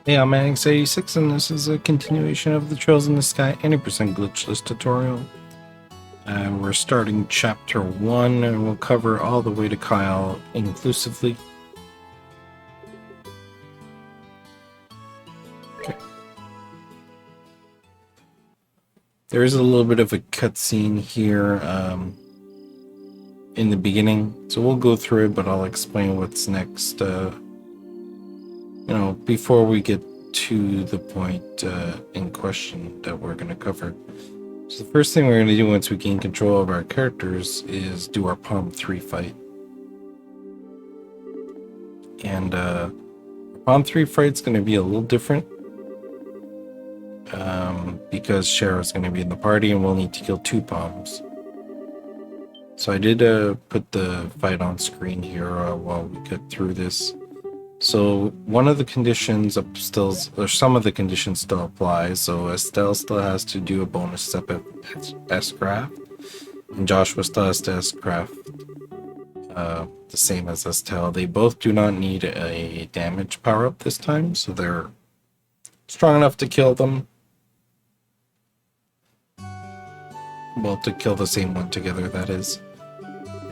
Hey, I'm Anx86, and this is a continuation of the Trails in the Sky 80% Glitchless tutorial. We're starting Chapter 1, and we'll cover all the way to Kyle inclusively. Okay. There is a little bit of a cutscene here in the beginning, so we'll go through it, but I'll explain what's next, before we get to the point in question that we're going to cover. So the first thing we're going to do once we gain control of our characters is do our Palm 3 fight. And Palm 3 fight's going to be a little different because Shara's going to be in the party and we'll need to kill 2 Palms. So I did put the fight on screen here while we get through this. So one of the conditions some of the conditions still apply. So Estelle still has to do a bonus step at S-Craft, and Joshua still has to S-Craft the same as Estelle. They both do not need a damage power-up this time, so they're strong enough to kill them. Well, to kill the same one together, that is.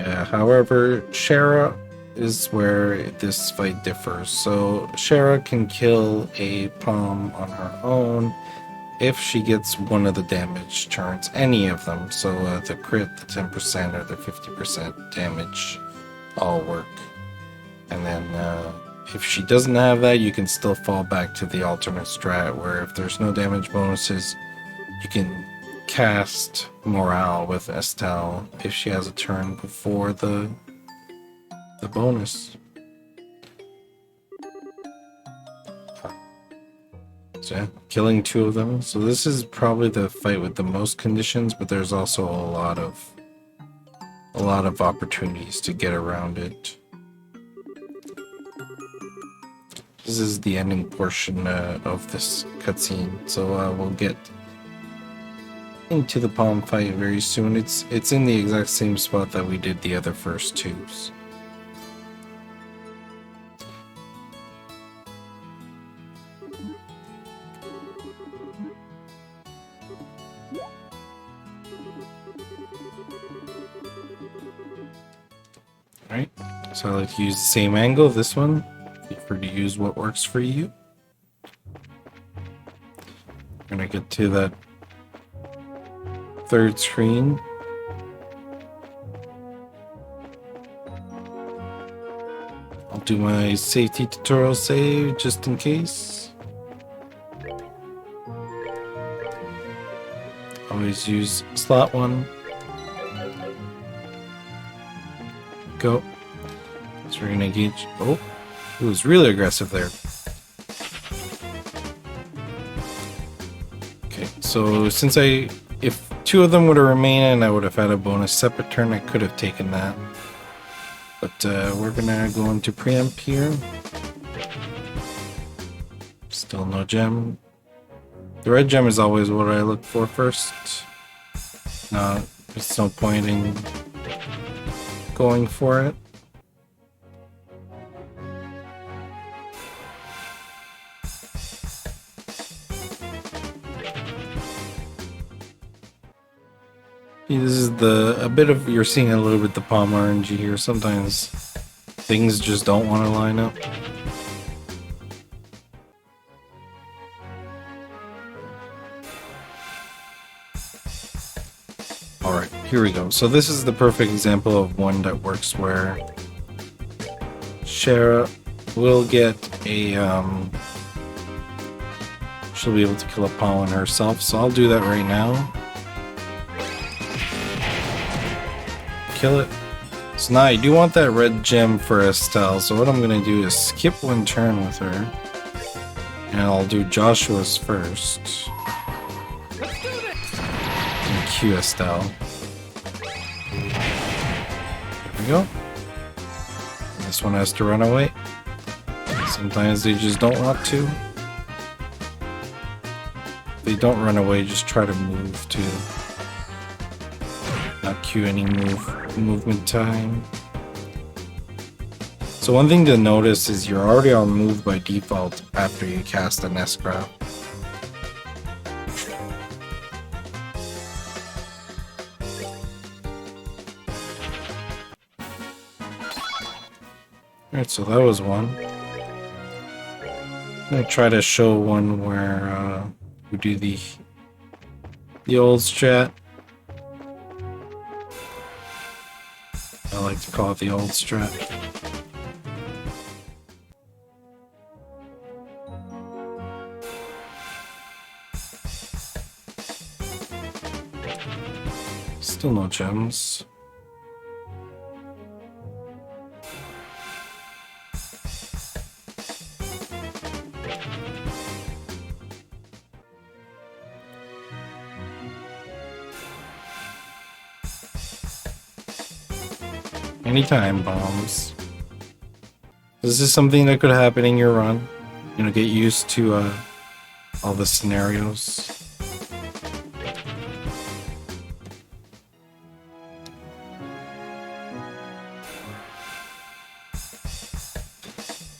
However, Shara is where this fight differs. So Shara can kill a Palm on her own if she gets one of the damage turns, any of them. So the crit, the 10%, or the 50% damage all work. And then if she doesn't have that, you can still fall back to the alternate strat where if there's no damage bonuses, you can cast Morale with Estelle if she has a turn before the bonus. So yeah, killing 2 of them. So this is probably the fight with the most conditions, but there's also a lot of opportunities to get around it. This is the ending portion of this cutscene, so we'll get into the Palm fight very soon. It's in the exact same spot that we did the other first 2s. Alright, so I like to use the same angle, this one. Feel free to use what works for you. We're gonna get to that 3rd screen. I'll do my safety tutorial save just in case. Always use slot 1. Go. So we're gonna engage. Oh, it was really aggressive there. Okay, so since if 2 of them would have remained and I would have had a bonus separate turn, I could have taken that. But we're gonna go into preempt here. Still no gem. The red gem is always what I look for first. No, there's no point in going for it. This is you're seeing a little bit the Palm RNG here. Sometimes things just don't want to line up. Alright, here we go. So this is the perfect example of one that works where Shara will get a she'll be able to kill a Palm herself, so I'll do that right now. Kill it. So now I do want that red gem for Estelle, so what I'm gonna do is skip 1 turn with her, and I'll do Joshua's first and Q Estelle. There we go. This one has to run away. Sometimes they just don't want to. If they don't run away, just try to move to not queue any movement time. So one thing to notice is you're already on move by default after you cast an S-Craft. Alright, so that was one. I'm gonna try to show one where we do the old strat. I like to call it the old strat. Still no gems. Anytime bombs. This is something that could happen in your run. You know, get used to all the scenarios.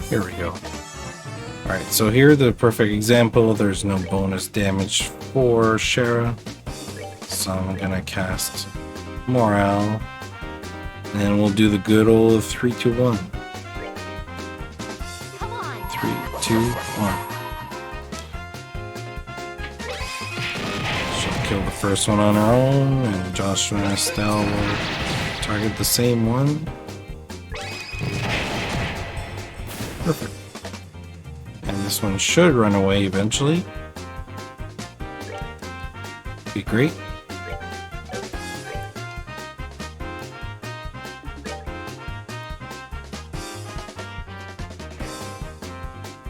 Here we go. Alright, so here's the perfect example. There's no bonus damage for Shara. So I'm gonna cast Morale. And then we'll do the good old 3, 2, 1. 3, 2, 1. She'll kill the first one on her own, and Joshua and Estelle will target the same one. Perfect. And this one should run away eventually. Be great.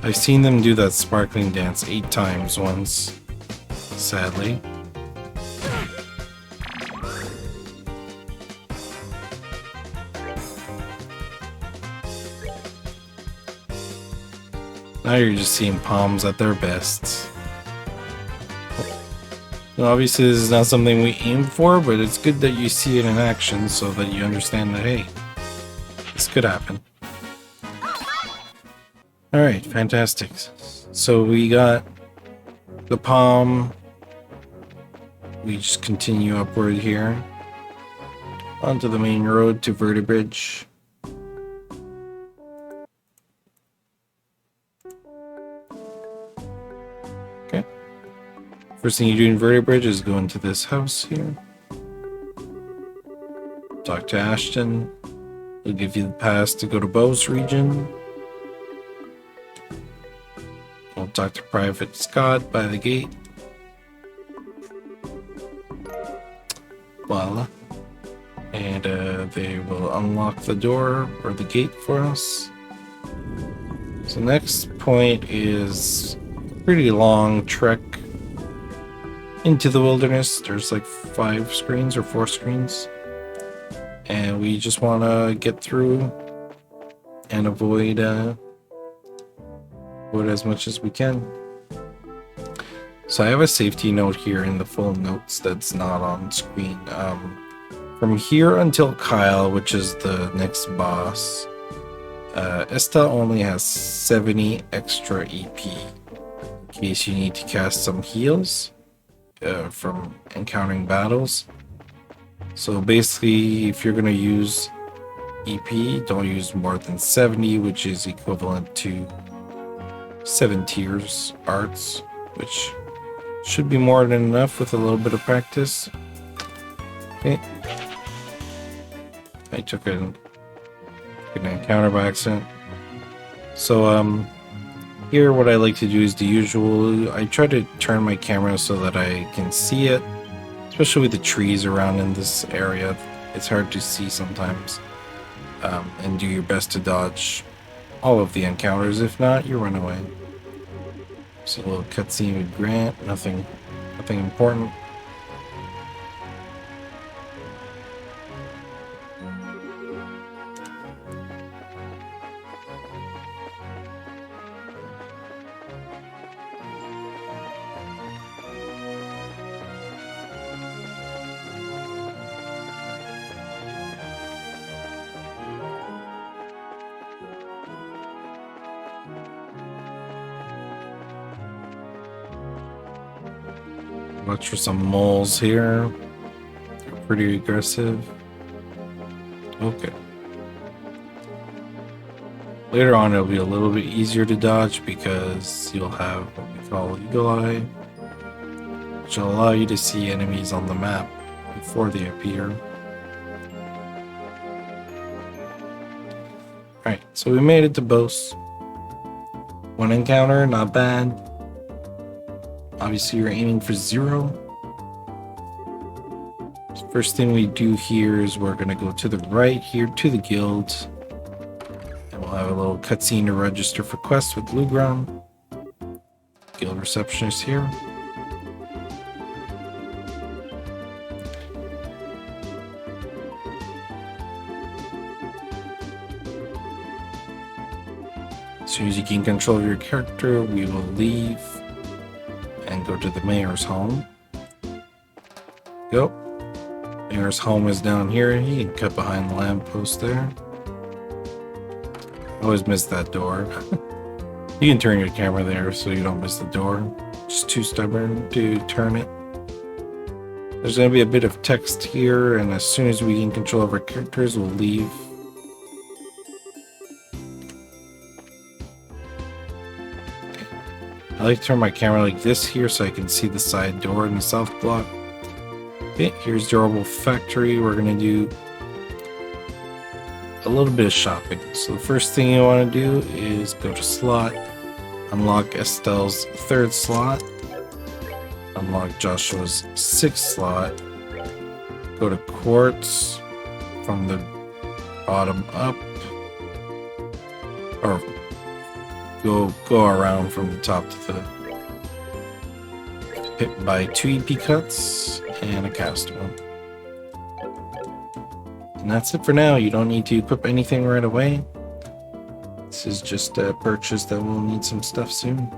I've seen them do that sparkling dance 8 times once, sadly. Now you're just seeing palms at their best. Well, obviously this is not something we aim for, but it's good that you see it in action so that you understand that, hey, this could happen. Alright, fantastic. So we got the palm. We just continue upward here. Onto the main road to Vertibridge. Okay. First thing you do in Vertibridge is go into this house here. Talk to Ashton. He'll give you the pass to go to Beau's region. We'll talk to Private Scott by the gate. Voila. And they will unlock the door or the gate for us. So next point is a pretty long trek into the wilderness. There's like 5 screens or 4 screens. And we just want to get through and avoid as much as we can. So I have a safety note here in the full notes that's not on screen. From here until Kyle, which is the next boss, Estelle only has 70 extra EP in case you need to cast some heals from encountering battles. So basically, if you're going to use EP, don't use more than 70, which is equivalent to 7 tiers arts, which should be more than enough with a little bit of practice. Okay. I took an encounter by accident. So here what I like to do is the usual. I try to turn my camera so that I can see it, especially with the trees around in this area. It's hard to see sometimes. And do your best to dodge all of the encounters. If not, you run away. So a little cutscene with Grant, nothing important. Watch for some moles here. They're pretty aggressive. Okay. Later on, it'll be a little bit easier to dodge because you'll have what we call Eagle Eye, which will allow you to see enemies on the map before they appear. Alright, so we made it to Bose. One encounter, not bad. Obviously, you're aiming for 0. First thing we do here is we're going to go to the right here to the guild. And we'll have a little cutscene to register for quests with Lugron. Guild receptionist here. As soon as you gain control of your character, we will leave and go to the mayor's home. Go. Mayor's home is down here. You can cut behind the lamppost there. Always miss that door. You can turn your camera there so you don't miss the door. Just too stubborn to turn it. There's going to be a bit of text here, and as soon as we gain control of our characters, we'll leave. I like to turn my camera like this here so I can see the side door in the south block. Okay, here's Durable Factory. We're going to do a little bit of shopping. So the first thing you want to do is go to slot, unlock Estelle's 3rd slot, unlock Joshua's 6th slot, go to quartz from the bottom up, or go around from the top to the hit by 2 EP cuts and a cast one. And that's it for now. You don't need to equip anything right away. This is just a purchase that will need some stuff soon.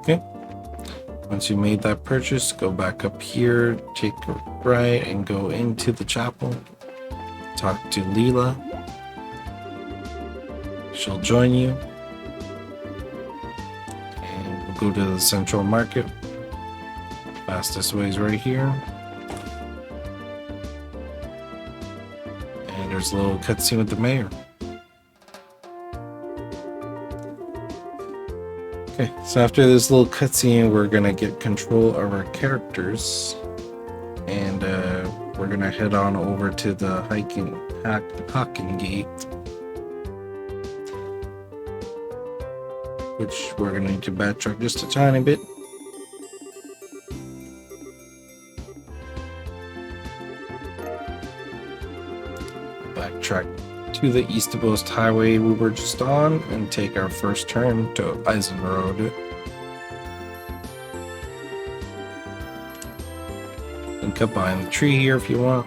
Okay. Once you made that purchase, go back up here, take a right, and go into the chapel. Talk to Leela. She'll join you. And we'll go to the central market. Fastest way is right here. And there's a little cutscene with the mayor. Okay, so after this little cutscene, we're gonna get control of our characters. And we're gonna head on over to the Hocking Gate, which we're going to need to backtrack just a tiny bit. Backtrack to the East of Coast Highway we were just on and take our first turn to Eisen Road. And cut behind the tree here if you want.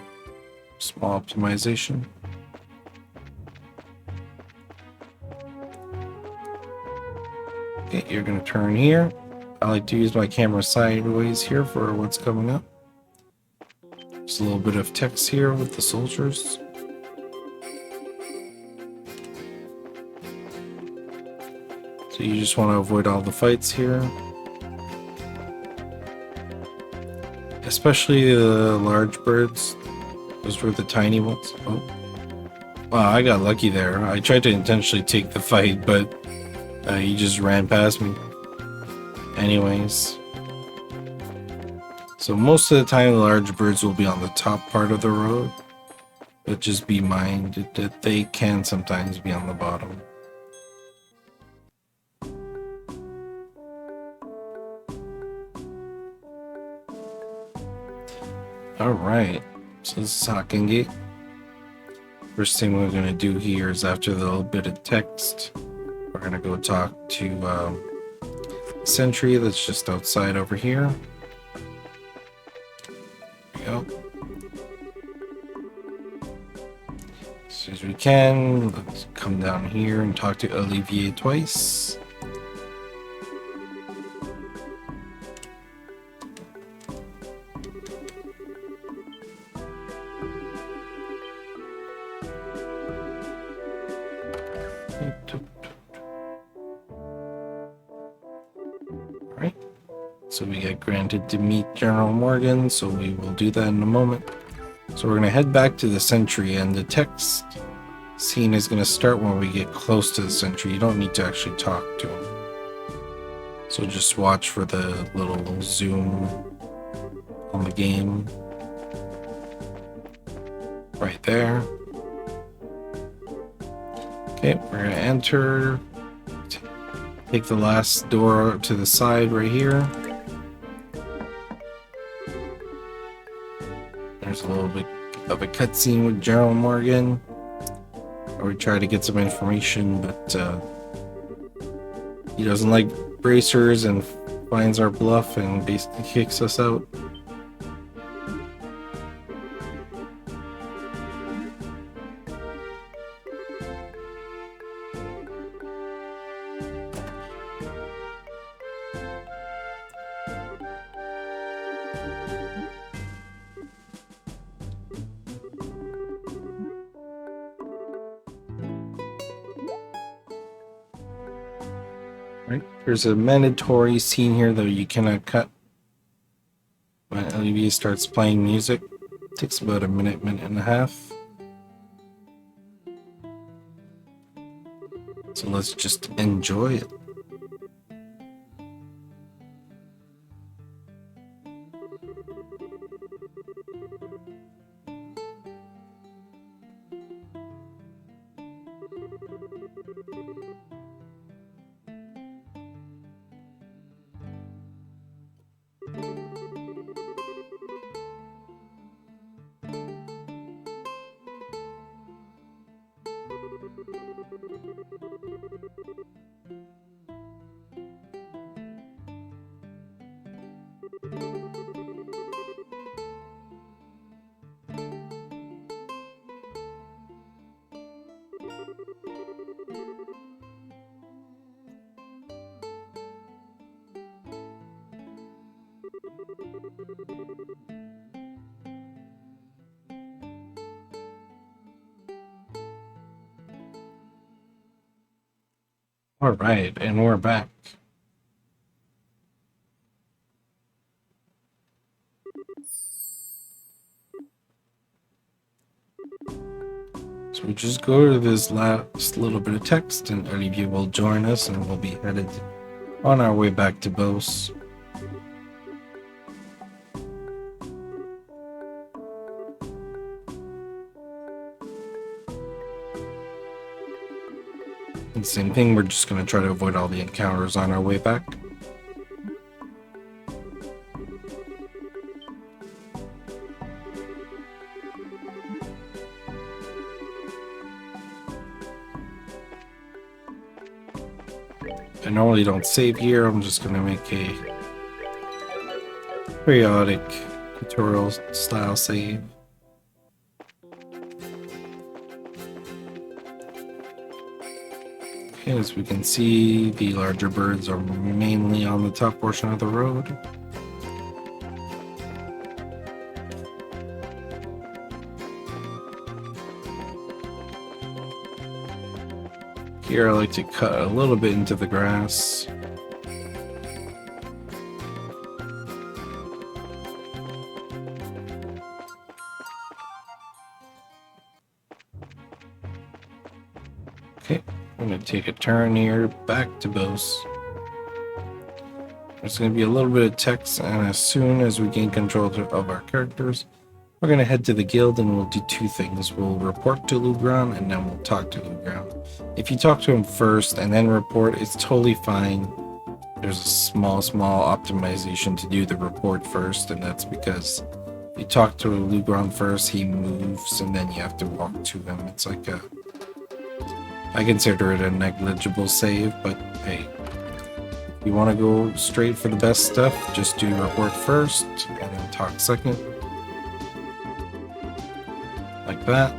Small optimization. Okay, you're going to turn here. I like to use my camera sideways here for what's coming up. There's a little bit of text here with the soldiers. So you just want to avoid all the fights here. Especially the large birds. Those were the tiny ones. Oh. Wow, I got lucky there. I tried to intentionally take the fight, but he just ran past me. Anyways. So most of the time the large birds will be on the top part of the road. But just be minded that they can sometimes be on the bottom. Alright, so this is Hocking Gate. First thing we're going to do here is after the little bit of text, we're going to go talk to the sentry that's just outside over here. There we go. As soon as we can, let's come down here and talk to Olivier twice. Alright, So we get granted to meet General Morgan, so we will do that in a moment. So we're going to head back to the sentry, and the text scene is going to start when we get close to the sentry. You don't need to actually talk to him. So just watch for the little zoom on the game. Right there. Okay, we're going to enter. Take the last door to the side right here. There's a little bit of a cutscene with General Morgan, where we try to get some information, but he doesn't like bracers and finds our bluff and basically kicks us out. Right, there's a mandatory scene here that you cannot cut. When Olivia starts playing music, it takes about a minute and a half. So let's just enjoy it. All right, and we're back. So we just go to this last little bit of text, and Olivia will join us, and we'll be headed on our way back to Bose. And same thing, we're just going to try to avoid all the encounters on our way back. I normally don't save here, I'm just going to make a periodic tutorial style save. Okay, as we can see, the larger birds are mainly on the top portion of the road. Here I like to cut a little bit into the grass. Okay, I'm going to take a turn here back to Bose. There's going to be a little bit of text, and as soon as we gain control of our characters, we're going to head to the guild and we'll do two things. We'll report to Lugran and then we'll talk to Lugran. If you talk to him first and then report, it's totally fine. There's a small optimization to do the report first, and that's because if you talk to Lugran first, he moves and then you have to walk to him. It's like I consider it a negligible save, but hey, if you want to go straight for the best stuff, just do report first and then talk second. Like that.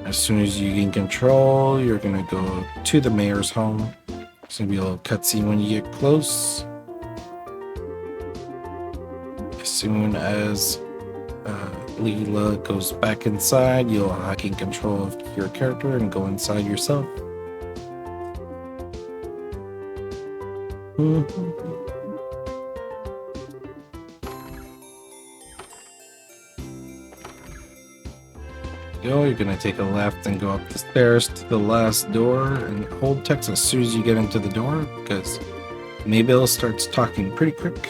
As soon as you gain control, you're gonna go to the mayor's home. It's gonna be a little cutscene when you get close. As soon as Leela goes back inside, you'll gain control of your character and go inside yourself. go. You're gonna take a left and go up the stairs to the last door and hold text as soon as you get into the door, because Maybell starts talking pretty quick.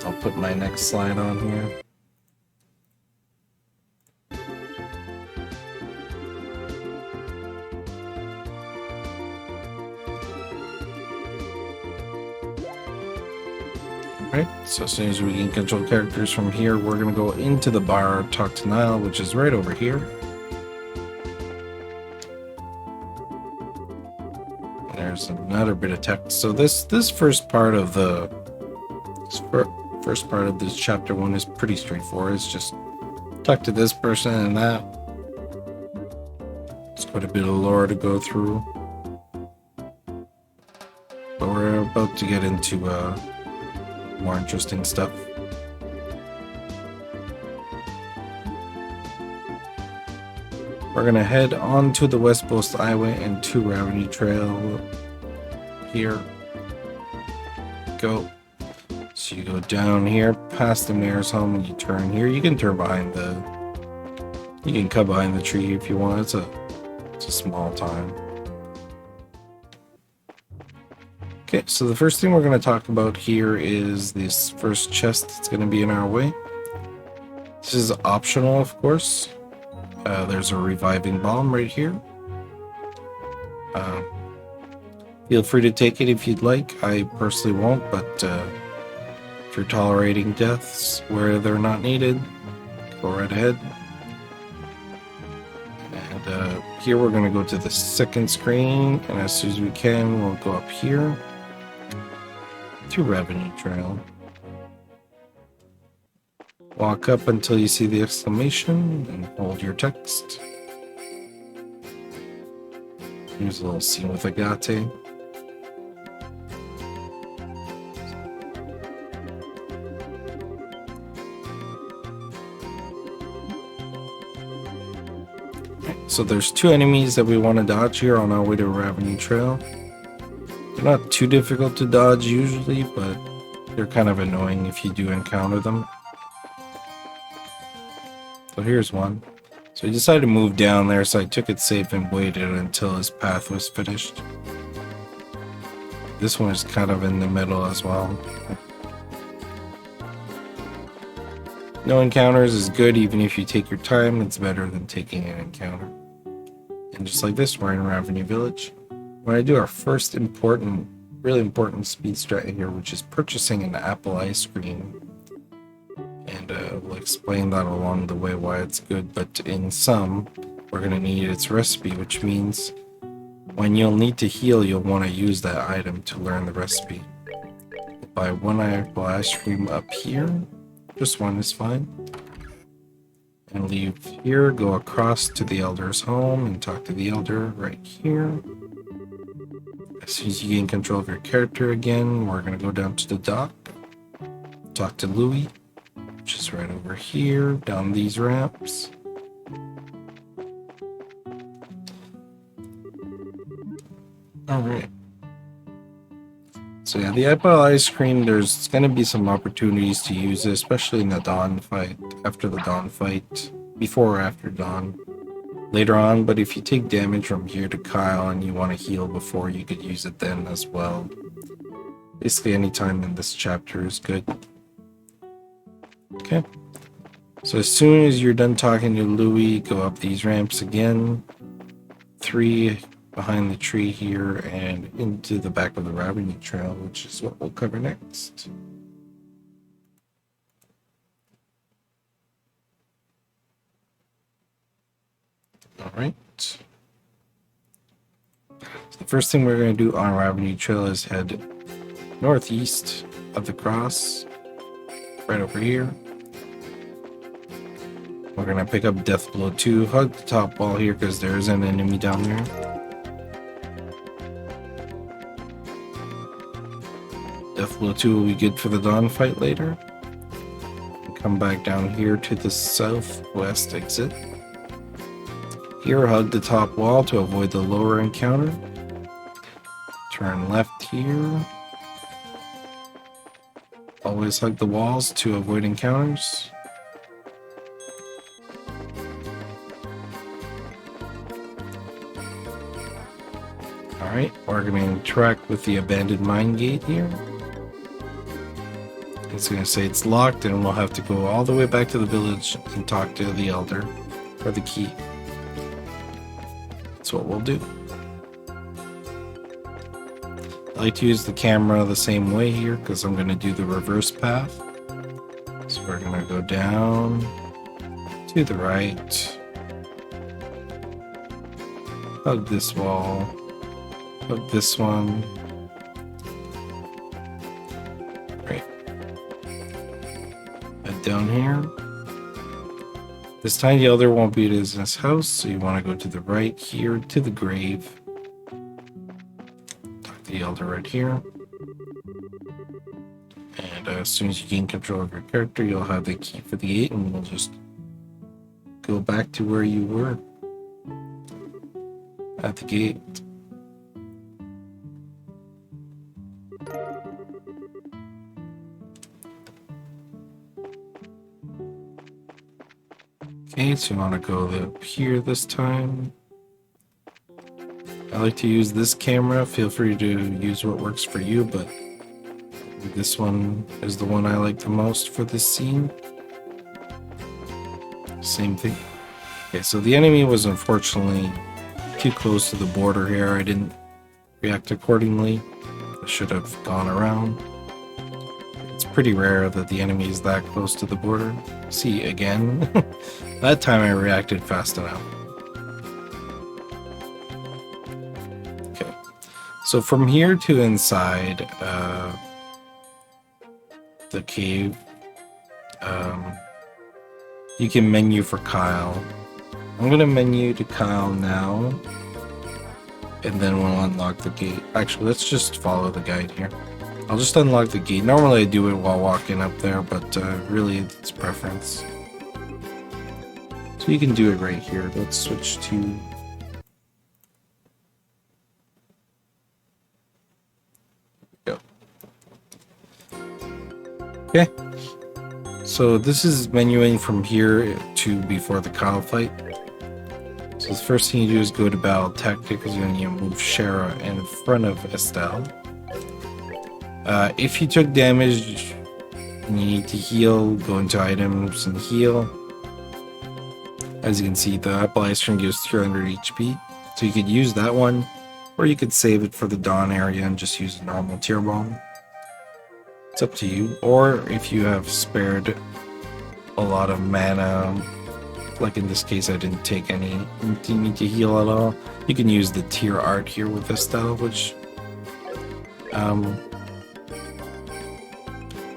I'll put my next slide on here. Right, so as soon as we can control characters from here, we're going to go into the bar, talk to Niall, which is right over here. There's another bit of text. So this first part of this chapter 1 is pretty straightforward. It's just talk to this person and that. It's quite a bit of lore to go through. But we're about to get into more interesting stuff. We're gonna head on to the West Coast Highway and to Revenue Trail here. Go. So you go down here past the mayor's home and you turn here. You can turn behind you can cut behind the tree if you want. It's a small town. Okay, so the first thing we're going to talk about here is this first chest that's going to be in our way. This is optional, of course. There's a reviving bomb right here. Feel free to take it if you'd like. I personally won't, but if you're tolerating deaths where they're not needed, go right ahead. And here we're going to go to the second screen, and as soon as we can, we'll go up here to Revenue Trail. Walk up until you see the exclamation and hold your text. Here's a little scene with Agate. So there's 2 enemies that we want to dodge here on our way to Revenue Trail. They're not too difficult to dodge usually, but they're kind of annoying if you do encounter them. So here's one. So he decided to move down there, so I took it safe and waited until his path was finished. This one is kind of in the middle as well. No encounters is good, even if you take your time. It's better than taking an encounter. And just like this, we're in Revenue Village. We're going to do our first really important speed strat here, which is purchasing an apple ice cream. And we'll explain that along the way why it's good, but in sum, we're going to need its recipe, which means when you'll need to heal, you'll want to use that item to learn the recipe. Buy 1 apple ice cream up here, just 1 is fine. And leave here, go across to the elder's home and talk to the elder right here. As soon as you gain control of your character again, we're going to go down to the dock, talk to Louis, which is right over here, down these ramps. Alright. So yeah, the apple ice cream, there's going to be some opportunities to use it, especially in the dawn fight, after the dawn fight, before or after dawn. Later on, but if you take damage from here to Kyle and you want to heal before, you could use it then as well. Basically any time in this chapter is good. Okay, so as soon as you're done talking to Louis, go up these ramps again, 3 behind the tree here and into the back of the Revenue Trail, which is what we'll cover next. Alright. So the first thing we're going to do on Revenue Trail is head northeast of the cross, right over here. We're going to pick up Death Blow 2, hug the top wall here because there is an enemy down there. Death Blow 2 will be good for the dawn fight later. And come back down here to the southwest exit. Here, hug the top wall to avoid the lower encounter. Turn left here. always hug the walls to avoid encounters. Alright, we're going to interact with the abandoned mine gate here. It's going to say it's locked, and we'll have to go all the way back to the village and talk to the elder for the key. That's what we'll do. I like to use the camera the same way here because I'm going to do the reverse path. So we're going to go down to the right, hug this wall, hug this one. Right. Head down here. This time the elder won't be at his house, so you want to go to the right here to the grave. Talk to the elder right here. And as soon as you gain control of your character, you'll have the key for the gate, and we'll just go back to where you were at the gate. Okay, so you want to go up here this time. I like to use this camera. Feel free to use what works for you, but this one is the one I like the most for this scene. Same thing. Okay, so the enemy was unfortunately too close to the border here. I didn't react accordingly. I should have gone around. It's pretty rare that the enemy is that close to the border. See, again, that time I reacted fast enough. Okay, so from here to inside the cave, you can menu for Kyle. I'm gonna menu to Kyle now, and then we'll unlock the gate. Actually, let's just follow the guide here. I'll just unlock the gate. Normally I do it while walking up there, but really it's preference. So you can do it right here. Let's switch to... Go. Okay. So this is menuing from here to before the Kyle fight. So the first thing you do is go to battle tactics, and you move Shara in front of Estelle. If you took damage and you need to heal, go into items and heal. As you can see, the apple ice cream gives 300 HP, so you could use that one, or you could save it for the dawn area and just use a normal tear bomb. It's up to you. Or if you have spared a lot of mana, like in this case I didn't take any need to heal at all, you can use the tier art here with Estelle, which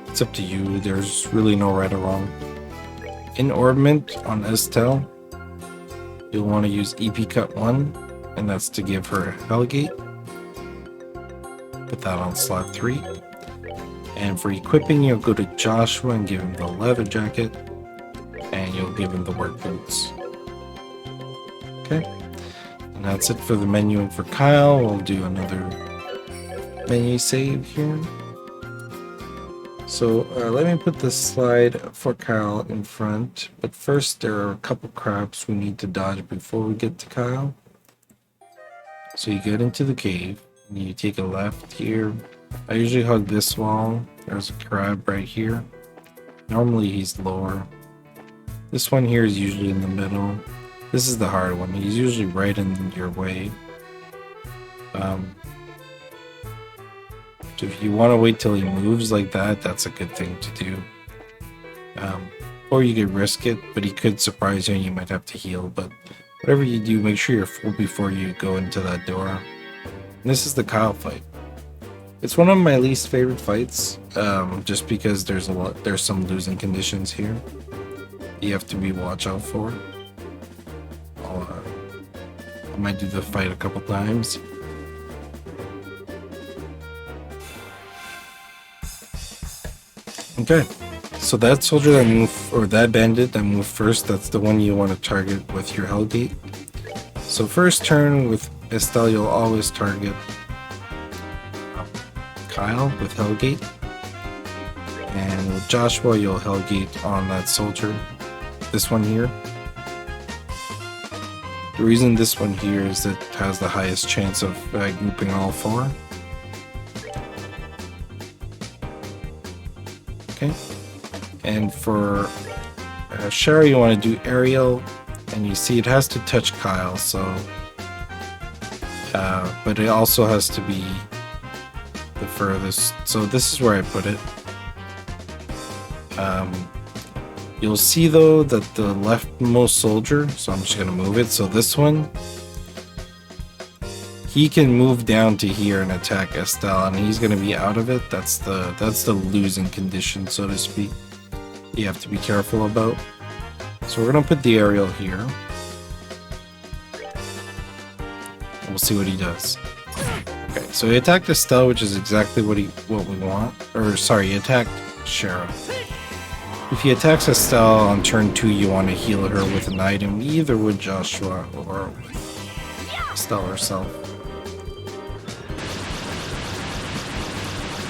it's up to you. There's really no right or wrong. In Orbment on Estelle, you'll want to use EP Cut 1, and that's to give her Hellgate. Put that on slot 3. And for equipping, you'll go to Joshua and give him the leather jacket, and you'll give him the work boots. Okay, and that's it for the menuing for Kyle. We'll do another menu save here. So let me put this slide for Kyle in front, but first there are a couple traps we need to dodge before we get to Kyle. So you get into the cave, and you take a left here. I usually hug this wall. There's a crab right here. Normally he's lower. This one here is usually in the middle. This is the hard one. He's usually right in your way. So if you want to wait till he moves like that, that's a good thing to do. Or you could risk it, but he could surprise you and you might have to heal. But whatever you do, make sure you're full before you go into that door. And this is the Kyle fight. It's one of my least favorite fights, just because there's some losing conditions here you have to be watch out for. I might do the fight a couple times. Okay, so that soldier that moved, or that bandit that moved first, that's the one you want to target with your Hellgate. So first turn with Estelle, you'll always target Kyle with Hellgate. And with Joshua, you'll Hellgate on that soldier. This one here. The reason this one here is that it has the highest chance of grouping all four. Okay. And for Shara, you want to do aerial, and you see it has to touch Kyle, so but it also has to be the furthest. So this is where I put it. You'll see though that the leftmost soldier, so I'm just gonna move it. So this one, he can move down to here and attack Estelle, and he's gonna be out of it. That's the losing condition, so to speak. You have to be careful about. So we're gonna put the aerial here. And we'll see what he does. Okay, so he attacked Estelle, which is exactly what we want. Or sorry, he attacked Shara. If he attacks Estelle on turn 2, you want to heal her with an item, either with Joshua or with Estelle herself.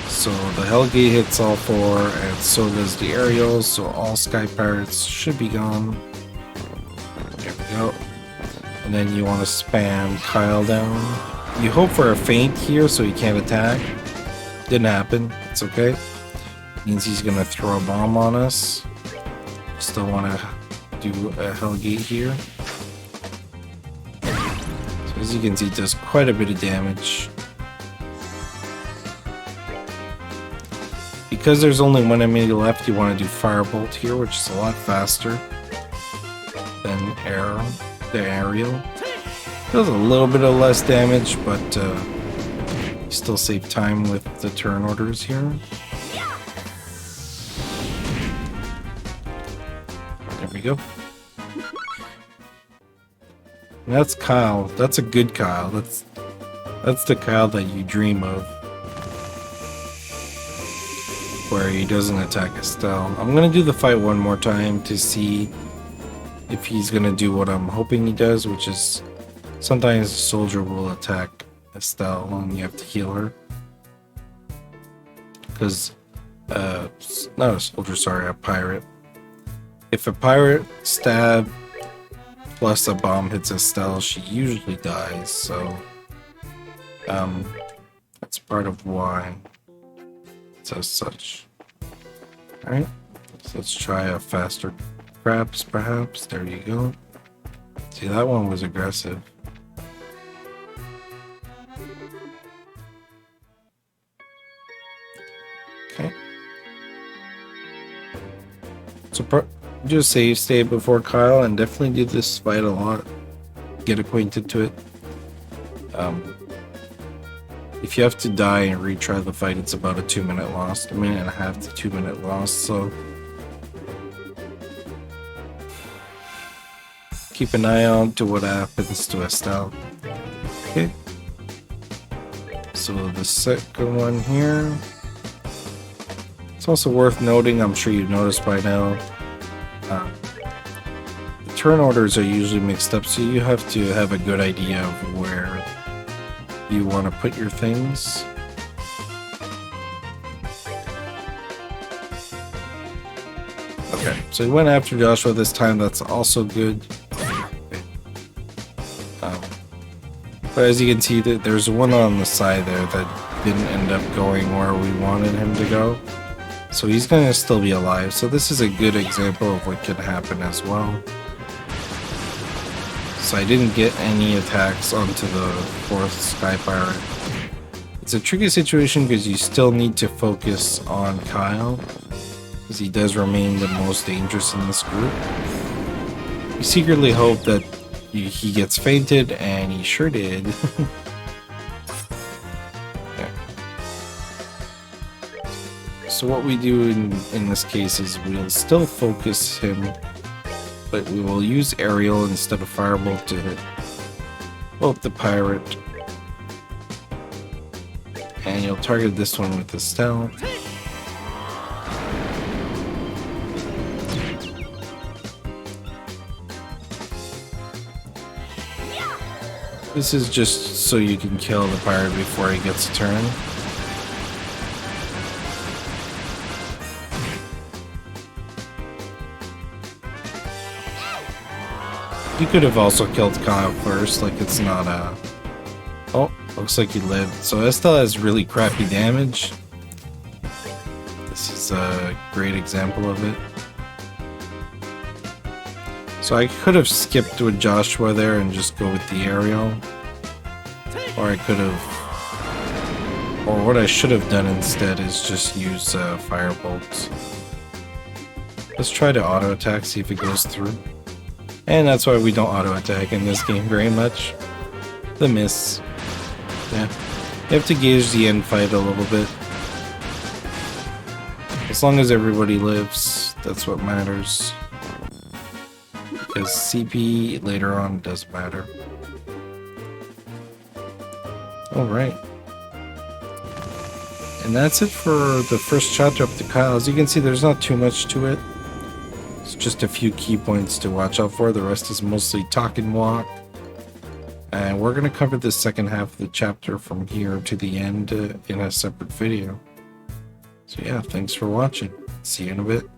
So the Hellgate hits all 4, and so does the aerials, so all Sky Pirates should be gone. There we go. And then you want to spam Kyle down. You hope for a feint here so he can't attack. Didn't happen. It's okay. Means he's gonna throw a bomb on us. Still want to do a Hellgate here. So as you can see, it does quite a bit of damage. Because there's only one enemy left, you want to do Firebolt here, which is a lot faster than the aerial. Does a little bit of less damage, but still save time with the turn orders here. There we go. And that's Kyle. That's a good Kyle. That's the Kyle that you dream of. Where he doesn't attack Estelle. I'm gonna do the fight one more time to see if he's gonna do what I'm hoping he does, which is sometimes a soldier will attack Estelle and you have to heal her. Because, not a soldier, sorry, a pirate. If a pirate stab plus a bomb hits Estelle, she usually dies, so that's part of why it says such. Alright, so let's try a faster craps, perhaps. There you go. See, that one was aggressive. Okay. So do a save state before Kyle, and definitely do this fight a lot. Get acquainted to it. If you have to die and retry the fight, it's about a 2-minute loss, 1.5 minutes to 2-minute loss. So keep an eye on to what happens to Estelle. Okay. So the second one here. It's also worth noting, I'm sure you've noticed by now, the turn orders are usually mixed up, so you have to have a good idea of where you want to put your things. Okay, so he went after Joshua this time, that's also good. But as you can see, there's one on the side there that didn't end up going where we wanted him to go. So he's going to still be alive. So this is a good example of what could happen as well. So I didn't get any attacks onto the 4th Sky Pirate. It's a tricky situation because you still need to focus on Kyle, because he does remain the most dangerous in this group. You secretly hope that he gets fainted, and he sure did. Okay. So what we do in this case is we'll still focus him, but we will use aerial instead of firebolt to hit both the pirate, and you'll target this one with the Estelle. This is just so you can kill the pirate before he gets a turn. You could have also killed Kyle first, like it's not a... Oh, looks like he lived. So Estelle has really crappy damage. This is a great example of it. So I could have skipped with Joshua there and just go with the aerial. Or I could have... Or what I should have done instead is just use Firebolt. Let's try to auto-attack, see if it goes through. And that's why we don't auto-attack in this game very much. The miss. Yeah. You have to gauge the end fight a little bit. As long as everybody lives, that's what matters. Because CP later on does matter. Alright. And that's it for the first chapter up to Kyle. As you can see, there's not too much to it. It's just a few key points to watch out for. The rest is mostly talk and walk. And we're going to cover the second half of the chapter from here to the end in a separate video. So yeah, thanks for watching. See you in a bit.